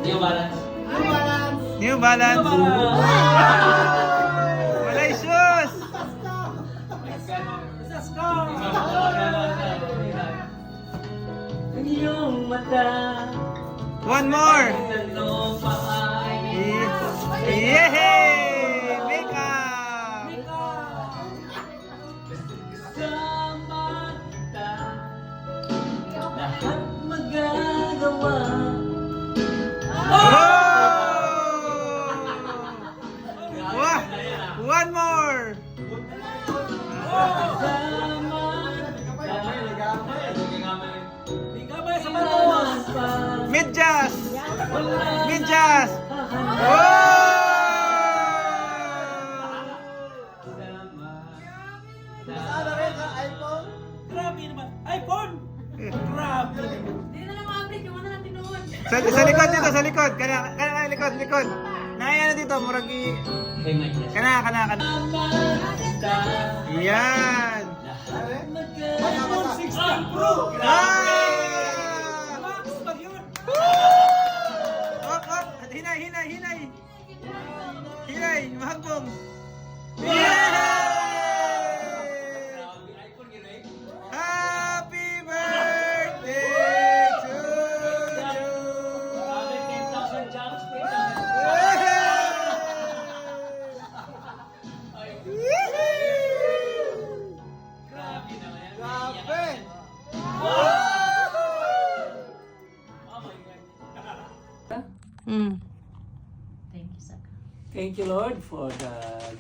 New Balance. New Balance. Walay shoes. Ang iyong mata. One more. Ano pa ay Yay! Makeup. kasama kita. Lahat magagawa. Oh! One more. Medyas. Medyas. Oh! Grabe naman. iPhone! Grabe. Hindi na lang ma-update yung ano natin noon. Sa likod dito, sa likod. Kana likod. Naya na dito, muragi. Hey, Mike. Kana. Yan. iPhone 16 Pro! Ah! Max ba yun? Op. Hinay. Hinay, mahagbong. Yay! iPhone yun eh. Happy birthday to you. 10,000 jumps. Grabe naman yan. Grabe. Oh my God. Thank you, Saka. Thank you, Lord, for the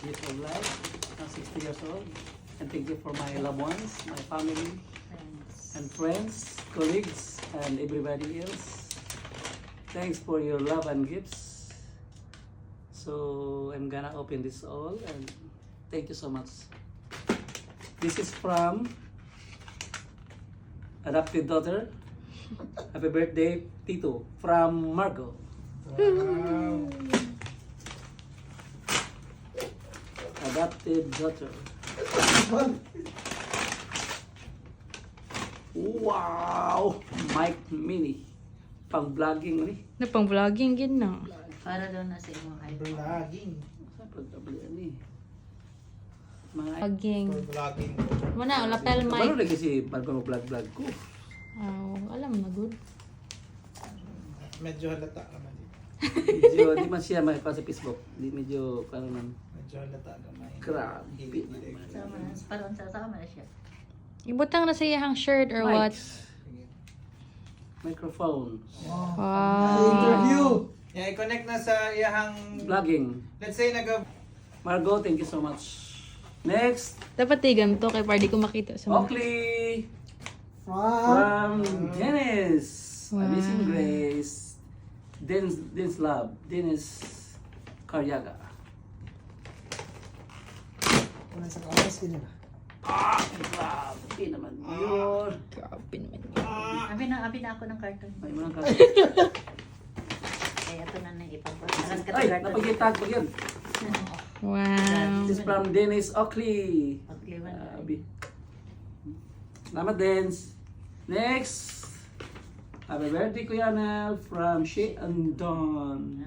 gift of life. I'm 60 years old. And thank you for my loved ones, my family, Thanks. and friends, colleagues, and everybody else. Thanks for your love and gifts. So I'm gonna open this all, and thank you so much. This is from adopted daughter. Happy birthday, Tito, from Marco. Adopted daughter. Wow! Mike Mini. Pang vlogging ni. Na pang vlogging gid na. Para daw na sa imong iPhone. Vlogging. Sa pagkablian ni. Mga Vlogging. Vlogging. Muna, lapel Ano mic. lagi si Marco mo vlog ko? Oh, alam na good. Medyo halata naman dito. Medyo di man siya makita sa Facebook. Di medyo parang man. Medyo halata naman. Grabe. Sama na. Parang sama na siya. Ibutang na sa iyang shirt or what? Mics. Microphone. Wow. Yeah, i-connect na sa iyang... Vlogging. Let's say Margo, thank you so much. Next, Dapat tigan to kay para di ko makita sa mga. Oakley. From Dennis. Wow. Amazing Grace. Dennis Love. Dennis Caryaga. Ah, grabe naman yun. Grabe naman yun. Abi na ako ng carton. May mga Kaya ito na ipagpag. Ay, napagitag ko yun. Wow. This is from Dennis Oakley. Pagkliwan na. Grabe. Salamat, Dennis. Next. Happy birthday, Kuya Nel, from She and Don.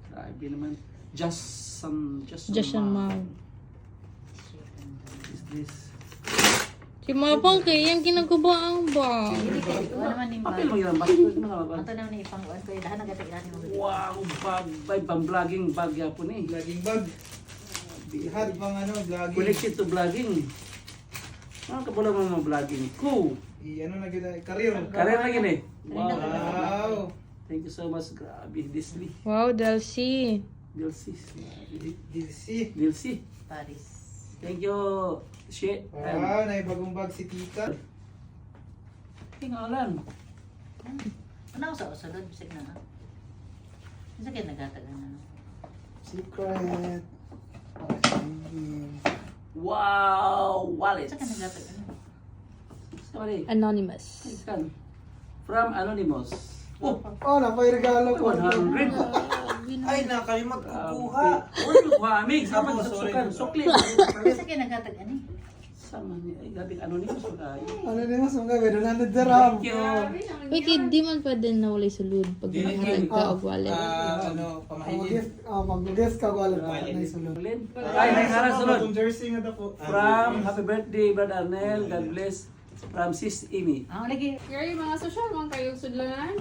Grabe naman. Just some Mom. Is this? Si Mapang kay yung ginagubaan ba? Ito naman ni Papel mo Bag. yan. Bakit ito mga bag? Ito naman ni ipanguan ko. Dahan na gata mo. Wow, bag. Bay, pang-vlogging bag yapon eh. Vlogging bag. Lahat pang vlogging. Connected to vlogging. Ano ka pala mga vlogging? Cool. Ano na kita? Career. Karir lagi ni. Wow. Thank you so much. Grabe, Disney. Wow, Delcy. Dilsi. DC. Dilsi. Paris. Thank you. Shit. Wow, naibagong bag si tita. Tingalan. Ano ako sa usulod? Bisig na. Isa kayo nagatagan na. Secret. Wow! Wallet. Isa kayo nagatagan na. Sorry. Anonymous. Iskan. From Anonymous. Oh, Oh, napay regalo ko. 100. Ay, nakalimot Uy, kuha amig. Sama sa sukan. Sukli. Isa kayo nagatagan eh. Sama niya. Ay, gabi, anonymous mo kayo. Ano din mas mga gawin? Nandun daram. Thank you. Wait, di man pwede na walay sulod pag nakahatag ka og wallet. Mag-guess ka ko alam na isulod. Ay, may harang sunod. jersey nga po. From Happy Birthday, Brother Arnel. God bless. From Sis Amy. Ang lagi. Gary, mga social, mga kayong sudlanan.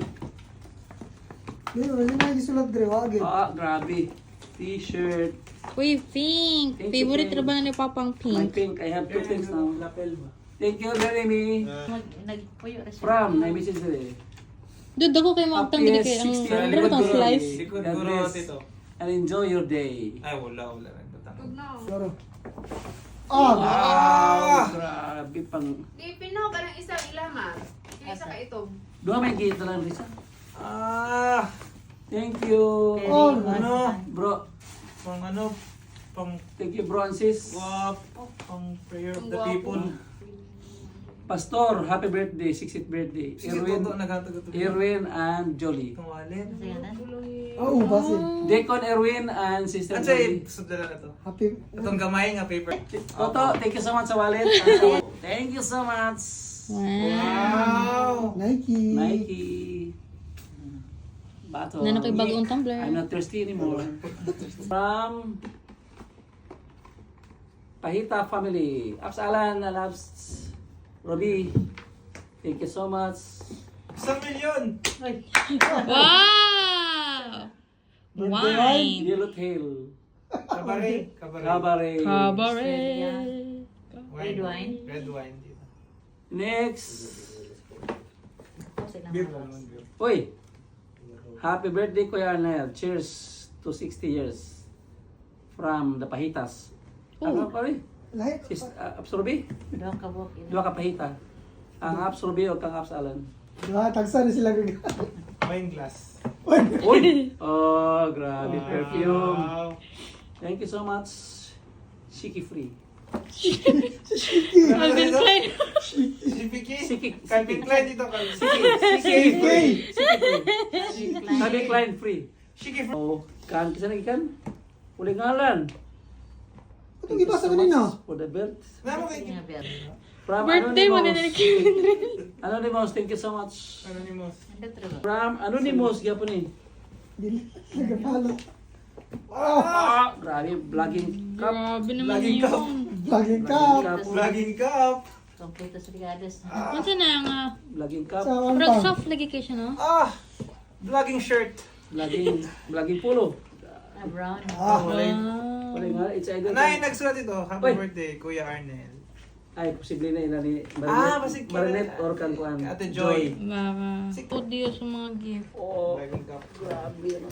Hindi, wala na isulod dre. Wag Ah, grabe. T-shirt. Uy, pink! Thank you, Favorite Pink. na ba ni Papang My pink? pink. I have 2 pinks now. Thank you, Jeremy. Nagpuyo na siya. From, na-message nila eh. Dude, ako kayo maagtang gini kay ang meron kang slice. God bless. And enjoy your day. Ay, wala. Huwag na. Sorry. Ah! Grabe pang... Di, pinaw ka ng isang ilaman. Isa ka itong. Doon may gita lang, Risa. Ah! Thank you. Ano? Bro, Pang thank you, bro and sis. pang prayer of Ang the gwapo. people. Pastor, happy birthday, 60th birthday. Sige, Erwin, toto, nagkatagot. Erwin and Jolie. Itong wallet. Sige na. Oo, basin. Deacon Erwin and Sister Ano Jolie. sa'yo? Sudala na to. Happy. Itong gamay nga paper. Toto, thank you so much sa wallet. Thank you so much. Wow! Nike. Nike. Bato. Na kay bagong tumbler. I'm not thirsty anymore. From Pahita family. Abs Alan and Abs Robbie. Thank you so much. 1,000,000! Wow! Wine! Yellow Tail. Kabare. Cabaret. Cabaret! Red wine. Red wine. dito. Next. Kasi lang Beer mga naman, beer. Uy. Happy birthday, Kuya Arnel. Cheers to 60 years. From the Pahitas. Ano pa rin? Lahat. Absorbi? Doon ka buhok. Dua ka Pahita. Ang Absorbi o kang Abs Alan. Diba, tagsa na sila gag. Wine glass. Uy! Oh, grabe perfume. Wow. Thank you so much. Shiki free. Calvin Klein! CPK? Siki. Calvin Klein dito. Siki free. Klein. Sabi Klein free. Shiki. Oh, kan kisa na ikan. Uli ngalan. Itong ibasa ko nino. For the belt. Naman kay Nga, Ber. From Birthday mo Anonymous. na ni Kevin Rin. Anonymous, thank you so much. Anonymous. Ang true. From Anonymous, gyapon ni. Dili. Nagapalo. Ah, grabe vlogging cup. Grabe naman Laging ka. yun. Vlogging ka. Vlogging cup. Kompletos Rigadas. Ano na nga? Vlogging cup. Sa Pero antang. soft lagi kayo siya, no? Vlogging shirt. Vlogging polo. Na brown. Wala nga, it's either. Nay, nagsulat ito. Happy Uy. birthday, Kuya Arnel. Ay, posible na ina ni basig Marinet or Kankuan. Ate Joy. Baka. Studio sa mga gift. Oh, Vlogging cup. grabe.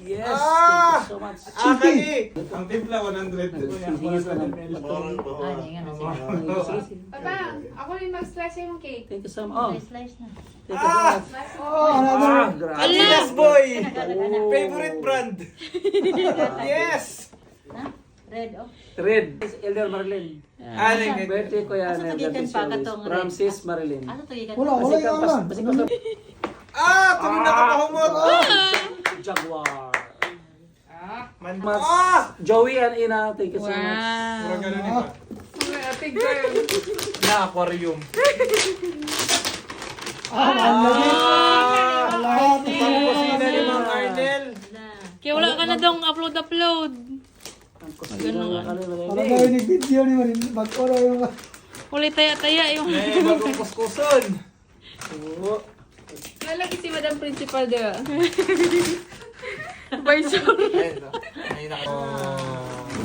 Yes, Ah! thank you so much. Kani! Ang timpla, 100. Hingis na lang. Ah, hindi nga na siya. Papa, ako rin mag-slice yung cake. Thank you so much. Oh, Slice na. thank you so much. Oh, another. Ah, grabe. Adidas boy! Nagkakanak. Favorite brand. Yes! Ha? Red, oh. Red. Is Elder Marilyn. Ano Birthday ko yan. Asa God tagikan bless pa you ka always. tong From red? Sis Marilyn. Ano to ikan? Wala, wala Basikan yung pas. alam. Basikan pas. Tuloy na kapahumot! Jaguar. Man. Mas Joey and Ina, thank you so much. Wow. Ganun pa. Na aquarium. Ang lagi. Lahat. Pang kusina ni Mang Arnel. Kaya wala ka na daw upload. Ang kusina nga kami Para gawin ng video ni Marin. Mag-oro yung... Ulit taya-taya yung... Eh, bagong kuskuson. Oo. Lalaki si Madam Principal, di ba? Ayun ako.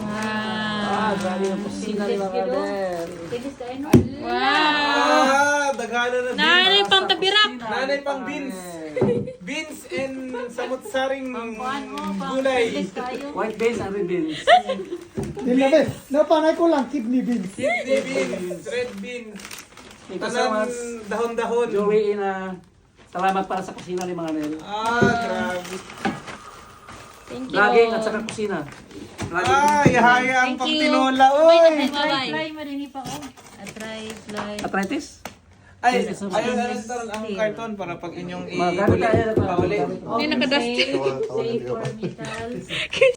Wow. Grabe yung kusina ni Mang Arnel. Tinis ka no? Wow. Dagana na Nanay beans. pang tabirak. Nanay pang beans. Beans and samut-saring Paano? gulay. Tinis kayo. White beans and red beans. Hindi na, napanay ko lang, kidney beans. Kidney beans, red beans, Thank you so tanan much. dahon-dahon. Joey Ina, salamat para sa kusina ni Mang Arnel. Grabe. Thank you. Vlogging at saka kusina. Yahaya ang Thank you. pagtinola, Bye, oy. bye. Try marini pa oh. Try, fly. Arthritis? Ay, Thank you so much. ayun ang karton para pag inyong Magamit tayo na pauli. Hindi nakadusty. Safe for metals.